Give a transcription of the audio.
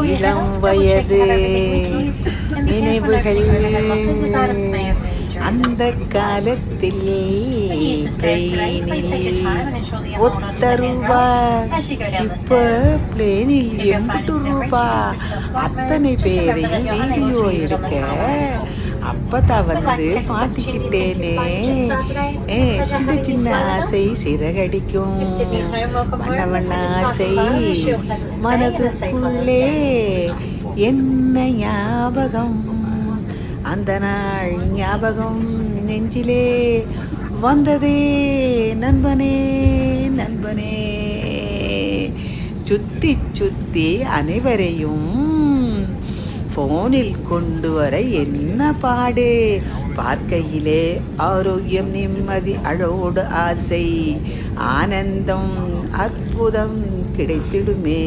இளம் வயது நினைவுகள் அந்த காலத்தில் ட்ரெயினில் ₹1 இப்ப பிளேனில் ₹80 அத்தனை பேரையும் வீடியோ எடுக்க அப்பதான் வந்து மாட்டிக்கிட்டேனே. சின்ன சின்ன ஆசை சிறகடிக்கும், வண்ண வண்ண ஆசை மனதுக்குள்ளே என்ன ஞாபகம், அந்த நாள் ஞாபகம் நெஞ்சிலே வந்ததே நண்பனே நண்பனே. சுத்தி சுத்தி அனைவரையும் போனில் கொண்டு வர என்ன பாடு, பார்க்கையிலே ஆரோக்கியம் நிம்மதி அழோடு ஆசை ஆனந்தம் அற்புதம் கிடைத்திடுமே.